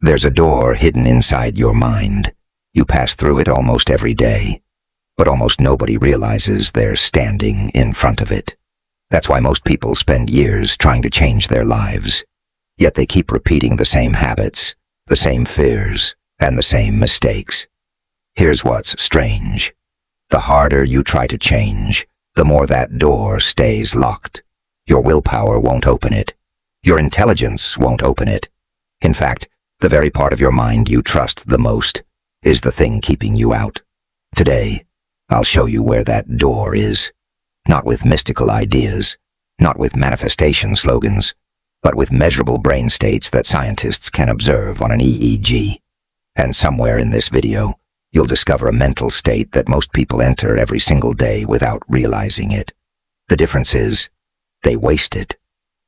There's a door hidden inside your mind. You pass through it almost every day, but almost nobody realizes they're standing in front of it. That's why most people spend years trying to change their lives, yet they keep repeating the same habits, the same fears, and the same mistakes. Here's what's strange. The harder you try to change, the more that door stays locked. Your willpower won't open it. Your intelligence won't open it. In fact, the very part of your mind you trust the most is the thing keeping you out. Today, I'll show you where that door is. Not with mystical ideas, not with manifestation slogans, but with measurable brain states that scientists can observe on an EEG. And somewhere in this video, you'll discover a mental state that most people enter every single day without realizing it. The difference is, they waste it.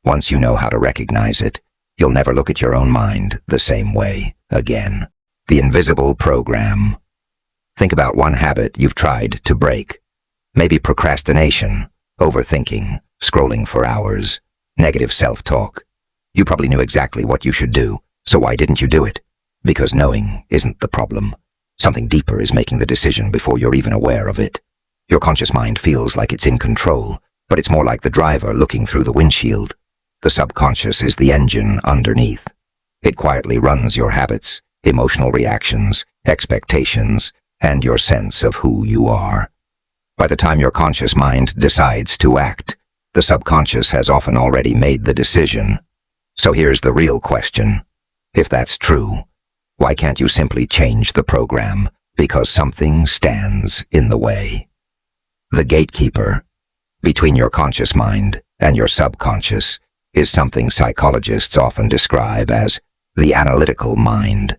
Once you know how to recognize it, you'll never look at your own mind the same way again. The invisible program. Think about one habit you've tried to break. Maybe procrastination, overthinking, scrolling for hours, negative self-talk. You probably knew exactly what you should do, so why didn't you do it? Because knowing isn't the problem. Something deeper is making the decision before you're even aware of it. Your conscious mind feels like it's in control, but it's more like the driver looking through the windshield. The subconscious is the engine underneath. It quietly runs your habits, emotional reactions, expectations, and your sense of who you are. By the time your conscious mind decides to act, the subconscious has often already made the decision. So here's the real question. If that's true, why can't you simply change the program? Because something stands in the way. The gatekeeper between your conscious mind and your subconscious is something psychologists often describe as the analytical mind.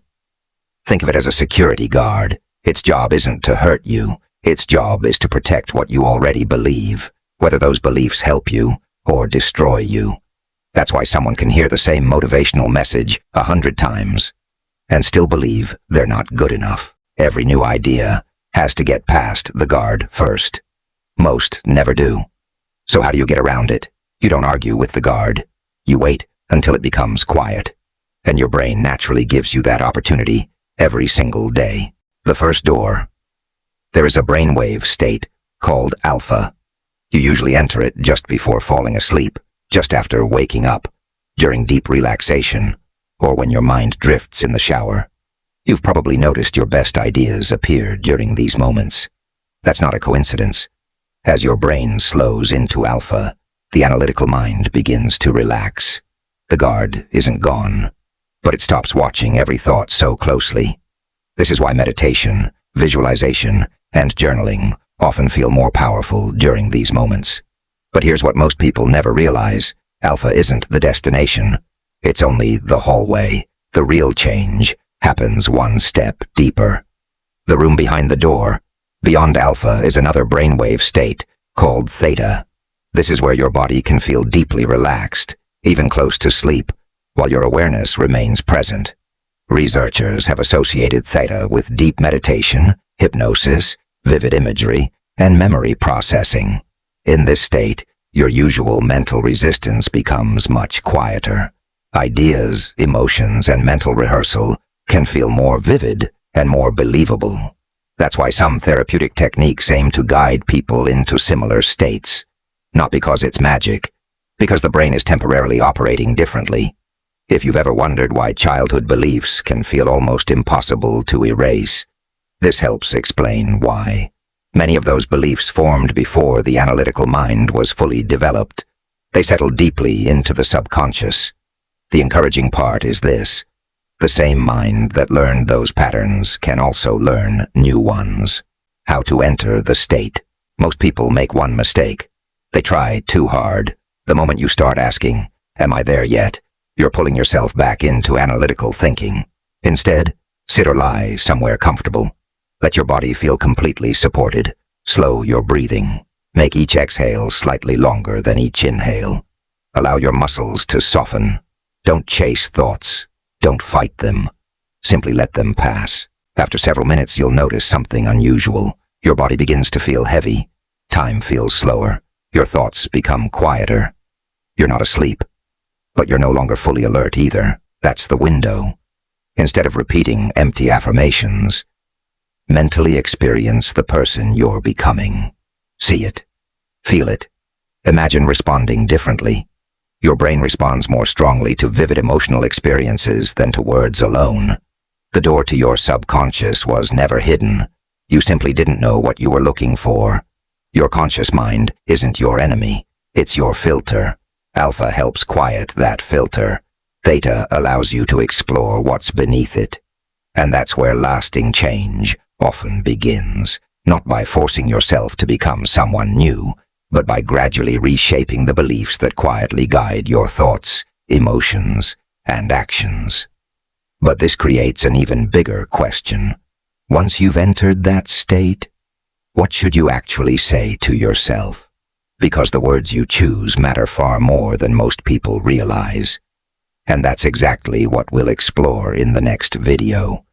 Think of it as a security guard. Its job isn't to hurt you. Its job is to protect what you already believe, whether those beliefs help you or destroy you. That's why someone can hear the same motivational message 100 times and still believe they're not good enough. Every new idea has to get past the guard first. Most never do. So how do you get around it? You don't argue with the guard. You wait until it becomes quiet. And your brain naturally gives you that opportunity every single day. The first door. There is a brainwave state called alpha. You usually enter it just before falling asleep, just after waking up, during deep relaxation, or when your mind drifts in the shower. You've probably noticed your best ideas appear during these moments. That's not a coincidence. As your brain slows into alpha, the analytical mind begins to relax. The guard isn't gone, but it stops watching every thought so closely. This is why meditation, visualization, and journaling often feel more powerful during these moments. But here's what most people never realize. Alpha isn't the destination. It's only the hallway. The real change happens one step deeper. The room behind the door. Beyond alpha is another brainwave state called theta. This is where your body can feel deeply relaxed, even close to sleep, while your awareness remains present. Researchers have associated theta with deep meditation, hypnosis, vivid imagery, and memory processing. In this state, your usual mental resistance becomes much quieter. Ideas, emotions, and mental rehearsal can feel more vivid and more believable. That's why some therapeutic techniques aim to guide people into similar states. Not because it's magic, because the brain is temporarily operating differently. If you've ever wondered why childhood beliefs can feel almost impossible to erase, this helps explain why. Many of those beliefs formed before the analytical mind was fully developed. They settled deeply into the subconscious. The encouraging part is this. The same mind that learned those patterns can also learn new ones. How to enter the state. Most people make one mistake. They try too hard. The moment you start asking, "Am I there yet?" you're pulling yourself back into analytical thinking. Instead, sit or lie somewhere comfortable. Let your body feel completely supported. Slow your breathing. Make each exhale slightly longer than each inhale. Allow your muscles to soften. Don't chase thoughts. Don't fight them. Simply let them pass. After several minutes, you'll notice something unusual. Your body begins to feel heavy. Time feels slower. Your thoughts become quieter. You're not asleep, but you're no longer fully alert either. That's the window. Instead of repeating empty affirmations, mentally experience the person you're becoming. See it. Feel it. Imagine responding differently. Your brain responds more strongly to vivid emotional experiences than to words alone. The door to your subconscious was never hidden. You simply didn't know what you were looking for. Your conscious mind isn't your enemy. It's your filter. Alpha helps quiet that filter. Theta allows you to explore what's beneath it. And that's where lasting change often begins, not by forcing yourself to become someone new, but by gradually reshaping the beliefs that quietly guide your thoughts, emotions, and actions. But this creates an even bigger question. Once you've entered that state, what should you actually say to yourself? Because the words you choose matter far more than most people realize. And that's exactly what we'll explore in the next video.